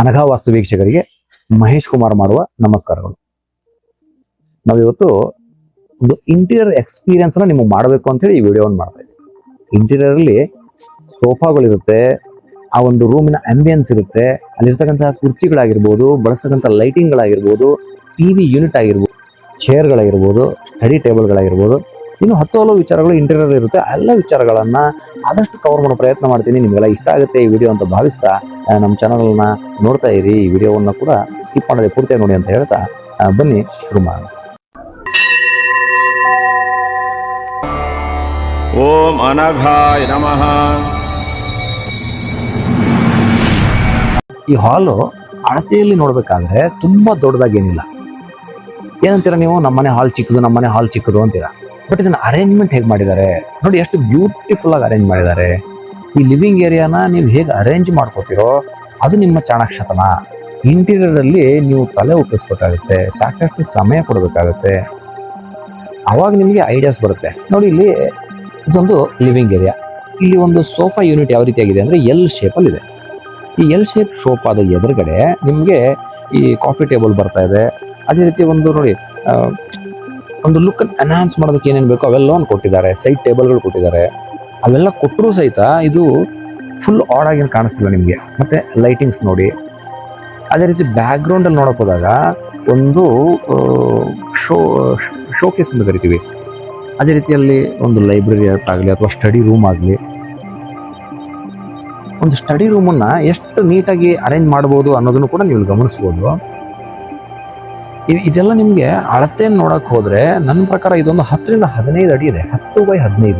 ಅನಘಾ ವಾಸ್ತು ವೀಕ್ಷಕರಿಗೆ ಮಹೇಶ್ ಕುಮಾರ್ ಮಾಡುವ ನಮಸ್ಕಾರಗಳು. ನಾವಿವತ್ತು ಒಂದು ಇಂಟೀರಿಯರ್ ಎಕ್ಸ್ಪೀರಿಯನ್ಸ್ ನಿಮಗೆ ಮಾಡಬೇಕು ಅಂತ ಹೇಳಿ ಈ ವಿಡಿಯೋವನ್ನು ಮಾಡ್ತಾ ಇದ್ದೀವಿ. ಇಂಟೀರಿಯರ್ ಅಲ್ಲಿ ಸೋಫಾಗಳಿರುತ್ತೆ, ಆ ಒಂದು ರೂಮಿನ ಆಂಬಿಯನ್ಸ್ ಇರುತ್ತೆ, ಅಲ್ಲಿರ್ತಕ್ಕಂತಹ ಕುರ್ಚಿಗಳಾಗಿರ್ಬೋದು, ಬಳಸ್ತಕ್ಕಂಥ ಲೈಟಿಂಗ್ಗಳಾಗಿರ್ಬೋದು, ಟಿವಿ ಯೂನಿಟ್ ಆಗಿರ್ಬೋದು, ಚೇರ್ಗಳಾಗಿರ್ಬೋದು, ಸ್ಟಡಿ ಟೇಬಲ್ಗಳಾಗಿರ್ಬೋದು, ಇನ್ನು ಹಲವು ವಿಚಾರಗಳು ಇಂಟೀರಿಯರ್ ಇರುತ್ತೆ. ಎಲ್ಲ ವಿಚಾರಗಳನ್ನ ಆದಷ್ಟು ಕವರ್ ಮಾಡೋ ಪ್ರಯತ್ನ ಮಾಡ್ತೀನಿ. ನಿಮಗೆಲ್ಲ ಇಷ್ಟ ಆಗುತ್ತೆ ಈ ವಿಡಿಯೋ ಅಂತ ಭಾವಿಸ್ತಾ ನಮ್ಮ ಚಾನಲ್ನ ನೋಡ್ತಾ ಇರಿ. ಈ ವಿಡಿಯೋವನ್ನ ಕೂಡ ಸ್ಕಿಪ್ ಮಾಡದೆ ಪೂರ್ತಿ ನೋಡಿ ಅಂತ ಹೇಳ್ತಾ ಬನ್ನಿ ಶುರು ಮಾಡೋಣ. ಓಂ ಅನಘಾಯ ನಮಃ. ಈ ಹಾಲು ಅಳತೆಯಲ್ಲಿ ನೋಡ್ಬೇಕಾದ್ರೆ ತುಂಬಾ ದೊಡ್ಡದಾಗೇನಿಲ್ಲ. ಏನಂತೀರಾ ನೀವು, ನಮ್ಮನೆ ಹಾಲ್ ಚಿಕ್ಕದು ಅಂತೀರಾ. ಬಟ್ ಇದನ್ನ ಅರೇಂಜ್ಮೆಂಟ್ ಹೇಗೆ ಮಾಡಿದ್ದಾರೆ ನೋಡಿ, ಎಷ್ಟು ಬ್ಯೂಟಿಫುಲ್ ಆಗಿ ಅರೇಂಜ್ ಮಾಡಿದ್ದಾರೆ. ಈ ಲಿವಿಂಗ್ ಏರಿಯಾನ ನೀವು ಹೇಗೆ ಅರೇಂಜ್ ಮಾಡ್ಕೋತಿರೋ ಅದು ನಿಮ್ಮ ಚಾಣಾಕ್ಷತನ. ಇಂಟೀರಿಯರ್ ಅಲ್ಲಿ ನೀವು ತಲೆ ಉಪಯೋಗಿಸ್ಬೇಕಾಗುತ್ತೆ, ಸಾಕಷ್ಟು ಸಮಯ ಕೊಡಬೇಕಾಗುತ್ತೆ, ಅವಾಗ ನಿಮಗೆ ಐಡಿಯಾಸ್ ಬರುತ್ತೆ. ನೋಡಿ, ಇಲ್ಲಿ ಇದೊಂದು ಲಿವಿಂಗ್ ಏರಿಯಾ. ಇಲ್ಲಿ ಒಂದು ಸೋಫಾ ಯೂನಿಟ್ ಯಾವ ರೀತಿಯಾಗಿದೆ ಅಂದ್ರೆ ಎಲ್ ಶೇಪಲ್ಲಿ ಇದೆ. ಈ ಎಲ್ ಶೇಪ್ ಸೋಫಾದ ಎದುರುಗಡೆ ನಿಮಗೆ ಈ ಕಾಫಿ ಟೇಬಲ್ ಬರ್ತಾ ಇದೆ. ಅದೇ ರೀತಿ ಒಂದು ನೋಡಿ, ಒಂದು ಲುಕ್ ಎನ್ಹಾನ್ಸ್ ಮಾಡೋದಕ್ಕೆ ಏನೇನು ಬೇಕೋ ಅವೆಲ್ಲವನ್ನು ಕೊಟ್ಟಿದ್ದಾರೆ. ಸೈಡ್ ಟೇಬಲ್ಗಳು ಕೊಟ್ಟಿದ್ದಾರೆ. ಅವೆಲ್ಲ ಕೊಟ್ಟರು ಸಹಿತ ಇದು ಫುಲ್ ಆಡ್ ಆಗಿ ಕಾಣಿಸ್ತಿಲ್ಲ ನಿಮಗೆ. ಮತ್ತೆ ಲೈಟಿಂಗ್ಸ್ ನೋಡಿ. ಅದೇ ರೀತಿ ಬ್ಯಾಕ್ ಗ್ರೌಂಡ್ ಅಲ್ಲಿ ನೋಡಕ್ ಹೋದಾಗ ಒಂದು ಶೋಕೇಸ್ ಅಂತ ಕರಿತೀವಿ. ಅದೇ ರೀತಿಯಲ್ಲಿ ಒಂದು ಲೈಬ್ರರಿ ಆಗಲಿ ಅಥವಾ ಸ್ಟಡಿ ರೂಮ್ ಆಗಲಿ, ಒಂದು ಸ್ಟಡಿ ರೂಮನ್ನ ಎಷ್ಟು ನೀಟಾಗಿ ಅರೇಂಜ್ ಮಾಡ್ಬೋದು ಅನ್ನೋದನ್ನು ಕೂಡ ನೀವು ಗಮನಿಸ್ಬೋದು. ಇದೆಲ್ಲ ನಿಮಗೆ ಅಳತೆಯನ್ನು ನೋಡಕ್ ಹೋದ್ರೆ ನನ್ನ ಪ್ರಕಾರ ಇದೊಂದು 10 ರಿಂದ 15 ಅಡಿ ಇದೆ. 10x15,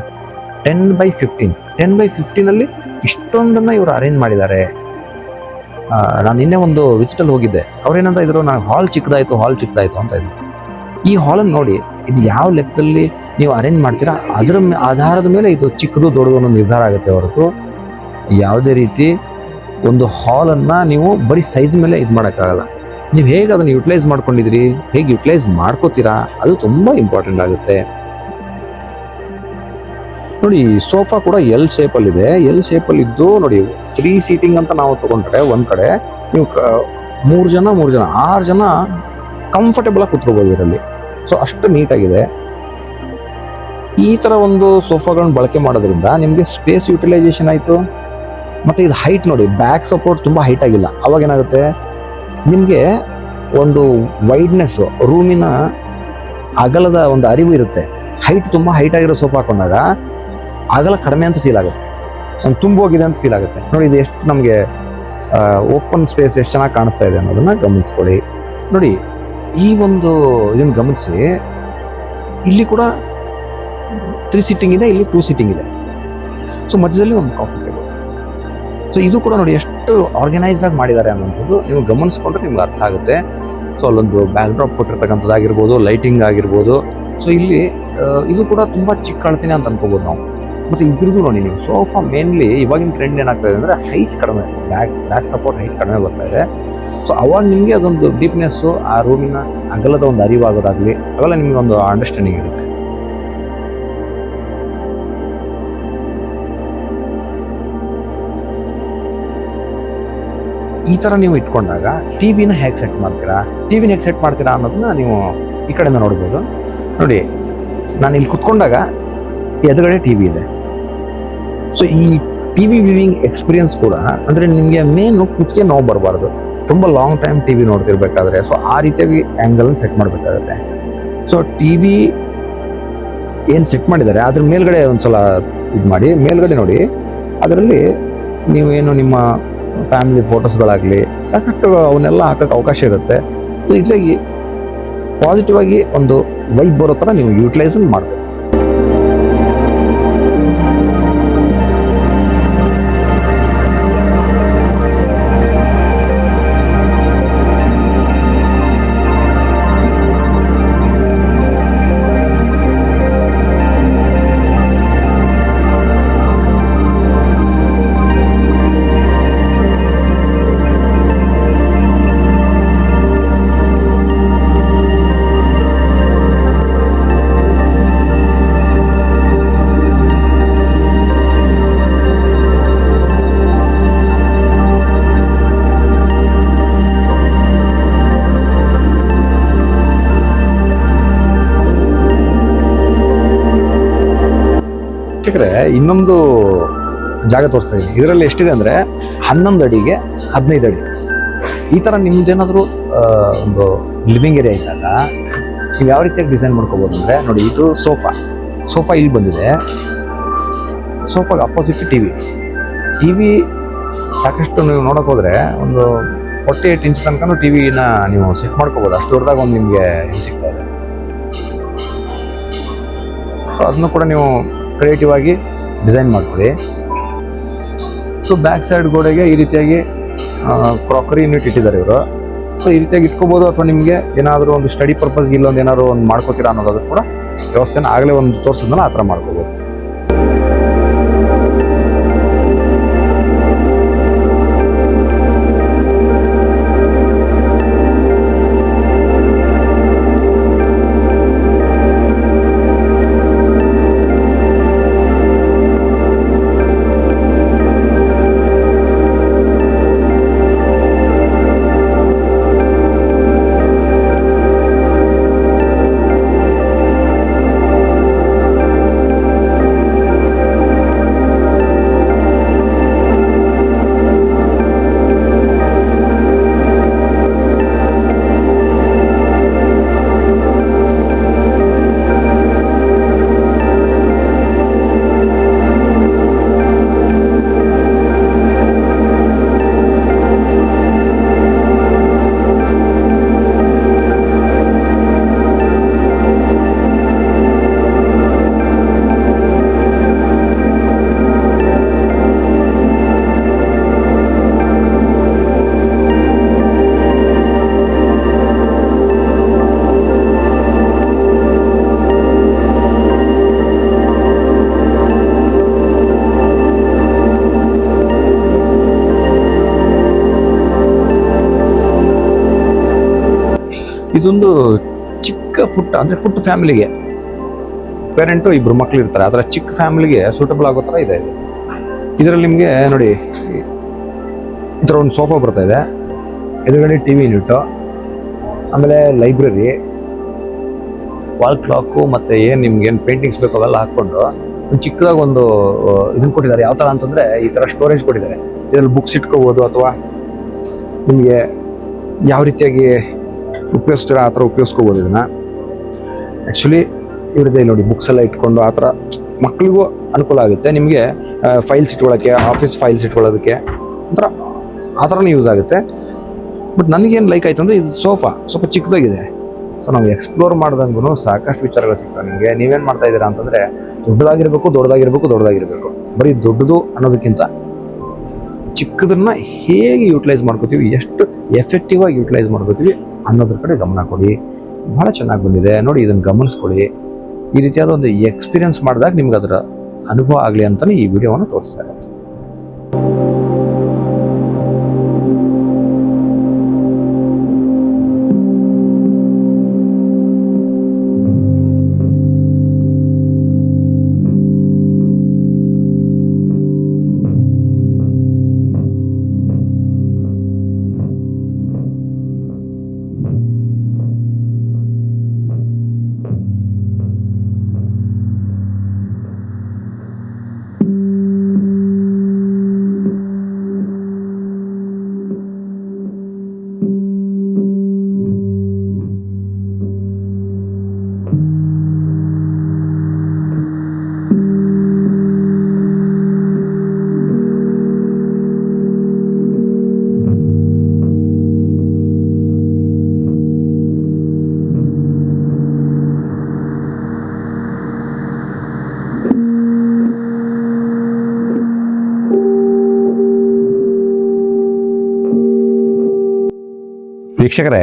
10x15. 10x15 ಅಲ್ಲಿ ಇಷ್ಟೊಂದನ್ನ ಇವರು ಅರೇಂಜ್ ಮಾಡಿದ್ದಾರೆ. ನಾನು ನಿನ್ನೆ ಒಂದು ವಿಸಿಟಲ್ಲಿ ಹೋಗಿದ್ದೆ. ಅವ್ರೇನಂತ ಇದ್ರು, ನಾನು ಹಾಲ್ ಚಿಕ್ಕದಾಯ್ತು ಅಂತ ಇದ್ರು. ಈ ಹಾಲನ್ನು ನೋಡಿ, ಇದು ಯಾವ ಲೆಕ್ಕದಲ್ಲಿ ನೀವು ಅರೇಂಜ್ ಮಾಡ್ತೀರಾ ಅದರ ಆಧಾರದ ಮೇಲೆ ಇದು ಚಿಕ್ಕದು ದೊಡ್ಡದು ಅನ್ನೋ ನಿರ್ಧಾರ ಆಗುತ್ತೆ ಹೊರತು ಯಾವುದೇ ರೀತಿ ಒಂದು ಹಾಲನ್ನ ನೀವು ಬರೀ ಸೈಜ್ ಮೇಲೆ ಇದು ಮಾಡೋಕ್ಕಾಗಲ್ಲ. ನೀವು ಹೇಗೆ ಅದನ್ನು ಯುಟಿಲೈಸ್ ಮಾಡ್ಕೊಂಡಿದ್ರಿ, ಹೇಗೆ ಯುಟಿಲೈಸ್ ಮಾಡ್ಕೋತೀರಾ, ಅದು ತುಂಬಾ ಇಂಪಾರ್ಟೆಂಟ್ ಆಗುತ್ತೆ. ನೋಡಿ, ಸೋಫಾ ಕೂಡ ಎಲ್ ಶೇಪಲ್ಲಿ ಇದೆ. ಎಲ್ ಶೇಪಲ್ಲಿ ಇದ್ದು ನೋಡಿ, 3 ಸೀಟಿಂಗ್ ಅಂತ ನಾವು ತಗೊಂಡ್ರೆ ಒಂದ್ ಕಡೆ ನೀವು 3 ಜನ 6 ಜನ ಕಂಫರ್ಟೇಬಲ್ ಆಗಿ ಕುತ್ಕೋಬಹುದು ಇದರಲ್ಲಿ. ಸೊ ಅಷ್ಟು ನೀಟಾಗಿದೆ. ಈ ತರ ಒಂದು ಸೋಫಾಗಳನ್ನ ಬಳಕೆ ಮಾಡೋದ್ರಿಂದ ನಿಮ್ಗೆ ಸ್ಪೇಸ್ ಯುಟಿಲೈಸೇಷನ್ ಆಯ್ತು. ಮತ್ತೆ ಇದು ಹೈಟ್ ನೋಡಿ, ಬ್ಯಾಕ್ ಸಪೋರ್ಟ್ ತುಂಬಾ ಹೈಟ್ ಆಗಿಲ್ಲ. ಅವಾಗ ಏನಾಗುತ್ತೆ, ನಿಮ್ಗೆ ಒಂದು ವೈಡ್ನೆಸ್, ರೂಮಿನ ಅಗಲದ ಒಂದು ಅರಿವು ಇರುತ್ತೆ. ಹೈಟ್ ತುಂಬಾ ಹೈಟ್ ಆಗಿರೋ ಸೋಫಾ ಹಾಕೊಂಡಾಗ ಅಗಲ ಕಡಿಮೆ ಅಂತ ಫೀಲ್ ಆಗುತ್ತೆ, ಒಂದು ತುಂಬೋಗಿದೆ ಅಂತ ಫೀಲ್ ಆಗುತ್ತೆ. ನೋಡಿ, ಇದು ಎಷ್ಟು ನಮಗೆ ಓಪನ್ ಸ್ಪೇಸ್ ಎಷ್ಟು ಚೆನ್ನಾಗಿ ಕಾಣಿಸ್ತಾ ಇದೆ ಅನ್ನೋದನ್ನ ಗಮನಿಸ್ಕೊಳ್ಳಿ. ನೋಡಿ, ಈ ಒಂದು ಇದನ್ನು ಗಮನಿಸಿ. ಇಲ್ಲಿ ಕೂಡ 3 ಸೀಟಿಂಗ್ ಇದೆ, ಇಲ್ಲಿ 2 ಸೀಟಿಂಗ್ ಇದೆ. ಸೊ ಮಧ್ಯದಲ್ಲಿ ಒಂದು ಕಾಫಿ ಟೇಬಲ್. ಸೊ ಇದು ಕೂಡ ನೋಡಿ ಎಷ್ಟು ಆರ್ಗನೈಸ್ಡ್ ಆಗಿ ಮಾಡಿದ್ದಾರೆ ಅನ್ನೋದು ನೀವು ಗಮನಿಸ್ಕೊಂಡ್ರೆ ನಿಮ್ಗೆ ಅರ್ಥ ಆಗುತ್ತೆ. ಸೊ ಅಲ್ಲೊಂದು ಬ್ಯಾಕ್ ಡ್ರಾಪ್ ಕೊಟ್ಟಿರ್ತಕ್ಕಂಥದ್ದಾಗಿರ್ಬೋದು, ಲೈಟಿಂಗ್ ಆಗಿರ್ಬೋದು. ಸೊ ಇಲ್ಲಿ ಇದು ಕೂಡ ತುಂಬಾ ಚಿಕ್ಕ ಅಳ್ತೀನಿ ಅಂತ ಅನ್ಕೋಬಹುದು ನಾವು. ಮತ್ತೆ ಇದ್ರಿಗೂ ನೋಡಿ, ನೀವು ಸೋಫಾ ಮೇನ್ಲಿ ಇವಾಗಿನ ಟ್ರೆಂಡ್ ಏನಾಗ್ತಾ ಇದೆ ಅಂದ್ರೆ ಹೈಟ್ ಕಡಿಮೆ, ಬ್ಯಾಕ್ ಸಪೋರ್ಟ್ ಹೈಟ್ ಕಡಿಮೆ ಬರ್ತಾ ಇದೆ. ಸೊ ಅವಾಗ ನಿಮಗೆ ಅದೊಂದು ಡೀಪ್ನೆಸ್, ಆ ರೂಮಿನ ಅಗಲದ ಒಂದು ಅರಿವಾಗೋದಾಗ್ಲಿ, ಅವೆಲ್ಲ ನಿಮ್ಗೆ ಒಂದು ಅಂಡರ್ಸ್ಟ್ಯಾಂಡಿಂಗ್ ಇರುತ್ತೆ. ಈ ತರ ನೀವು ಇಟ್ಕೊಂಡಾಗ ಟಿವಿನ ಹೇಗೆ ಸೆಟ್ ಮಾಡ್ತೀರಾ ಅನ್ನೋದನ್ನ ನೀವು ಈ ಕಡೆಯಿಂದ ನೋಡ್ಬೋದು. ನೋಡಿ, ನಾನು ಇಲ್ಲಿ ಕುತ್ಕೊಂಡಾಗ ಎದುರುಗಡೆ ಟಿವಿ ಇದೆ. ಸೊ ಈ ಟಿವಿ ವ್ಯೂವಿಂಗ್ ಎಕ್ಸ್ಪೀರಿಯನ್ಸ್ ಕೂಡ ಅಂದ್ರೆ ನಿಮಗೆ ಮೇನ್ ಕುತ್ತಿಗೆ ನೋವು ಬರಬಾರ್ದು. ತುಂಬಾ ಲಾಂಗ್ ಟೈಮ್ ಟಿವಿ ನೋಡ್ತಿರ್ಬೇಕಾದ್ರೆ ಸೊ ಆ ರೀತಿಯಾಗಿ ಆಂಗಲ್ ಸೆಟ್ ಮಾಡ್ಬೇಕಾಗುತ್ತೆ. ಸೊ ಟಿವಿ ಏನ್ ಸೆಟ್ ಮಾಡಿದ್ದಾರೆ ಅದ್ರ ಮೇಲ್ಗಡೆ ಒಂದ್ಸಲ ಇದು ಮಾಡಿ, ಮೇಲ್ಗಡೆ ನೋಡಿ, ಅದರಲ್ಲಿ ನೀವೇನು ನಿಮ್ಮ ಫ್ಯಾಮಿಲಿ ಫೋಟೋಸ್ಗಳಾಗ್ಲಿ ಸಾಕಷ್ಟು ಅವನ್ನೆಲ್ಲ ಹಾಕಕ್ಕೆ ಅವಕಾಶ ಇರುತ್ತೆ. ಇದ್ರಾಗಿ ಪಾಸಿಟಿವ್ ಆಗಿ ಒಂದು ವೈಬ್ ಬರೋ ಥರ ನೀವು ಯೂಟಿಲೈಸ್ ಮಾಡಬೇಕು. ವೀಕ್ಷಕರೇ, ಇನ್ನೊಂದು ಜಾಗ ತೋರಿಸ್ತಾ ಇದ್ದೀನಿ. ಇದರಲ್ಲಿ ಎಷ್ಟಿದೆ ಅಂದರೆ 11 ಅಡಿಗೆ 15 ಅಡಿ. ಈ ಥರ ನಿಮ್ದೇನಾದರೂ ಒಂದು ಲಿವಿಂಗ್ ಏರಿಯಾ ಇದ್ದಾಗ ನೀವು ಯಾವ ರೀತಿಯಾಗಿ ಡಿಸೈನ್ ಮಾಡ್ಕೋಬೋದು ಅಂದರೆ, ನೋಡಿ, ಇದು ಸೋಫಾ ಇಲ್ಲಿ ಬಂದಿದೆ. ಸೋಫಾಗೆ ಅಪೋಸಿಟ್ ಟಿ ವಿ ಸಾಕಷ್ಟು ನೀವು ನೋಡೋಕೆ ಹೋದರೆ ಒಂದು 48 ಇಂಚ್ ತನಕ ಟಿ ವಿನ ನೀವು ಸೆಟ್ ಮಾಡ್ಕೋಬೋದು. ಅಷ್ಟು ದೊಡ್ಡದಾಗ ಒಂದು ನಿಮಗೆ ಇದು ಸಿಗ್ತಾ ಇದೆ. ಸೊ ಅದನ್ನು ಕೂಡ ನೀವು ಕ್ರಿಯೇಟಿವ್ ಆಗಿ ಡಿಸೈನ್ ಮಾಡ್ಕೊಳ್ಳಿ. ಸೊ ಬ್ಯಾಕ್ ಸೈಡ್ ಗೋಡೆಗೆ ಈ ರೀತಿಯಾಗಿ ಕ್ರಾಕರಿ ಯೂನಿಟ್ ಇಟ್ಟಿದ್ದಾರೆ ಇವರು. ಸೊ ಈ ರೀತಿಯಾಗಿ ಇಟ್ಕೋಬೋದು, ಅಥವಾ ನಿಮಗೆ ಏನಾದರೂ ಒಂದು ಸ್ಟಡಿ ಪರ್ಪಸ್ಗೆ ಇಲ್ಲೊಂದು ಏನಾದ್ರು ಒಂದು ಮಾಡ್ಕೋತೀರಾ ಅನ್ನೋದು ಕೂಡ ವ್ಯವಸ್ಥೆನ ಆಗಲೇ ಒಂದು ತೋರಿಸಿದ್ನಲ್ಲ, ಆ ಥರ ಮಾಡ್ಕೋಬೋದು. ಇದೊಂದು ಚಿಕ್ಕ ಪುಟ್ಟ ಫ್ಯಾಮಿಲಿಗೆ, ಪೇರೆಂಟು ಇಬ್ರು ಮಕ್ಳು ಇರ್ತಾರೆ, ಅದರ ಚಿಕ್ಕ ಫ್ಯಾಮಿಲಿಗೆ ಸೂಟಬಲ್ ಆಗೋ ಥರ ಇದೆ. ಇದರಲ್ಲಿ ನಿಮಗೆ ನೋಡಿ ಈ ಥರ ಒಂದು ಸೋಫಾ ಬರ್ತಾ ಇದೆ, ಎದುರುಗಡೆ ಟಿ ವಿ ಯೂನಿಟ್ಟು, ಆಮೇಲೆ ಲೈಬ್ರರಿ, ವಾಲ್ ಕ್ಲಾಕು, ಮತ್ತು ಏನು ನಿಮ್ಗೆ ಏನು ಪೇಂಟಿಂಗ್ಸ್ ಬೇಕು ಅವೆಲ್ಲ ಹಾಕ್ಕೊಂಡು ಒಂದು ಚಿಕ್ಕದಾಗಿ ಒಂದು ಇದನ್ನು ಕೊಟ್ಟಿದ್ದಾರೆ. ಯಾವ ಥರ ಅಂತಂದರೆ ಈ ಥರ ಸ್ಟೋರೇಜ್ ಕೊಟ್ಟಿದ್ದಾರೆ. ಇದರಲ್ಲಿ ಬುಕ್ಸ್ ಇಟ್ಕೋಬೋದು, ಅಥವಾ ನಿಮಗೆ ಯಾವ ರೀತಿಯಾಗಿ ಉಪಯೋಗಿಸ್ತೀರ ಆ ಥರ ಉಪಯೋಗಿಸ್ಕೋಬೋದು ಇದನ್ನು. ಆ್ಯಕ್ಚುಲಿ ಇವ್ರದ್ದೇ ನೋಡಿ, ಬುಕ್ಸ್ ಎಲ್ಲ ಇಟ್ಕೊಂಡು ಆ ಥರ ಮಕ್ಕಳಿಗೂ ಅನುಕೂಲ ಆಗುತ್ತೆ. ನಿಮಗೆ ಫೈಲ್ಸ್ ಇಟ್ಕೊಳ್ಳೋಕ್ಕೆ, ಆಫೀಸ್ ಫೈಲ್ಸ್ ಇಟ್ಕೊಳ್ಳೋದಕ್ಕೆ ಒಂಥರ ಆ ಥರನೂ ಯೂಸ್ ಆಗುತ್ತೆ. ಬಟ್ ನನಗೇನು ಲೈಕ್ ಆಯಿತು ಅಂದರೆ ಇದು ಸೋಫಾ ಸ್ವಲ್ಪ ಚಿಕ್ಕದಾಗಿದೆ. ಸೊ ನಾವು ಎಕ್ಸ್ಪ್ಲೋರ್ ಮಾಡ್ದಂಗೂ ಸಾಕಷ್ಟು ವಿಚಾರಗಳು ಸಿಗ್ತವೆ ನಿಮಗೆ. ನೀವೇನು ಮಾಡ್ತಾ ಇದ್ದೀರಾ ಅಂತಂದರೆ ದೊಡ್ಡದಾಗಿರಬೇಕು. ಬರೀ ದೊಡ್ಡದು ಅನ್ನೋದಕ್ಕಿಂತ ಚಿಕ್ಕದನ್ನು ಹೇಗೆ ಯೂಟಿಲೈಸ್ ಮಾಡ್ಕೋತೀವಿ, ಎಷ್ಟು ಎಫೆಕ್ಟಿವ್ ಆಗಿ ಯೂಟಿಲೈಸ್ ಮಾಡ್ಕೋತೀವಿ ಅನ್ನೋದ್ರ ಕಡೆ ಗಮನ ಕೊಡಿ. ಭಾಳ ಚೆನ್ನಾಗಿ ಬಂದಿದೆ ನೋಡಿ, ಇದನ್ನು ಗಮನಿಸ್ಕೊಳ್ಳಿ. ಈ ರೀತಿಯಾದ ಒಂದು ಎಕ್ಸ್ಪೀರಿಯನ್ಸ್ ಮಾಡಿದಾಗ ನಿಮ್ಗೆ ಅದರ ಅನುಭವ ಆಗಲಿ ಅಂತಲೇ ಈ ವಿಡಿಯೋವನ್ನು ತೋರಿಸ್ತಾ ಇರೋದು. ವೀಕ್ಷಕರೇ,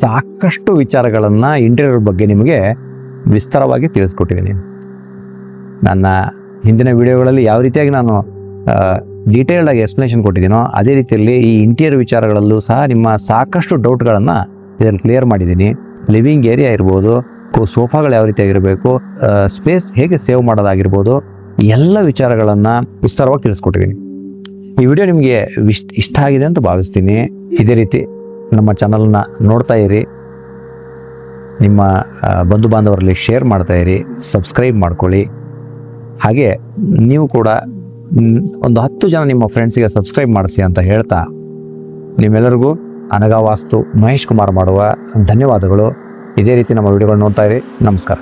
ಸಾಕಷ್ಟು ವಿಚಾರಗಳನ್ನು ಇಂಟೀರಿಯರ್ ಬಗ್ಗೆ ನಿಮಗೆ ವಿಸ್ತಾರವಾಗಿ ತಿಳಿಸ್ಕೊಟ್ಟಿದ್ದೀನಿ. ನನ್ನ ಹಿಂದಿನ ವಿಡಿಯೋಗಳಲ್ಲಿ ಯಾವ ರೀತಿಯಾಗಿ ನಾನು ಡೀಟೇಲ್ಡ್ ಆಗಿ ಎಕ್ಸ್ಪ್ಲನೇಷನ್ ಕೊಟ್ಟಿದ್ದೀನೋ ಅದೇ ರೀತಿಯಲ್ಲಿ ಈ ಇಂಟೀರಿಯರ್ ವಿಚಾರಗಳಲ್ಲೂ ಸಹ ನಿಮ್ಮ ಸಾಕಷ್ಟು ಡೌಟ್ಗಳನ್ನು ಇದರಲ್ಲಿ ಕ್ಲಿಯರ್ ಮಾಡಿದ್ದೀನಿ. ಲಿವಿಂಗ್ ಏರಿಯಾ ಇರ್ಬೋದು, ಸೋಫಾಗಳು ಯಾವ ರೀತಿಯಾಗಿರಬೇಕು, ಸ್ಪೇಸ್ ಹೇಗೆ ಸೇವ್ ಮಾಡೋದಾಗಿರ್ಬೋದು, ಎಲ್ಲ ವಿಚಾರಗಳನ್ನು ವಿಸ್ತಾರವಾಗಿ ತಿಳಿಸ್ಕೊಟ್ಟಿದ್ದೀನಿ. ಈ ವಿಡಿಯೋ ನಿಮಗೆ ಇಷ್ಟ ಆಗಿದೆ ಅಂತ ಭಾವಿಸ್ತೀನಿ. ಇದೇ ರೀತಿ ನಮ್ಮ ಚಾನಲ್ನ ನೋಡ್ತಾ ಇರಿ, ನಿಮ್ಮ ಬಂಧು ಬಾಂಧವರಲ್ಲಿ ಶೇರ್ ಮಾಡ್ತಾ ಇರಿ, ಸಬ್ಸ್ಕ್ರೈಬ್ ಮಾಡ್ಕೊಳ್ಳಿ. ಹಾಗೆ ನೀವು ಕೂಡ ಒಂದು 10 ಜನ ನಿಮ್ಮ ಫ್ರೆಂಡ್ಸ್ಗೆ ಸಬ್ಸ್ಕ್ರೈಬ್ ಮಾಡಿಸಿ ಅಂತ ಹೇಳ್ತಾ ನಿಮ್ಮೆಲ್ಲರಿಗೂ ಅನಘಾ ವಾಸ್ತು ಮಹೇಶ್ ಕುಮಾರ್ ಮಾಡುವ ಧನ್ಯವಾದಗಳು. ಇದೇ ರೀತಿ ನಮ್ಮ ವಿಡಿಯೋಗಳು ನೋಡ್ತಾ ಇರಿ. ನಮಸ್ಕಾರ.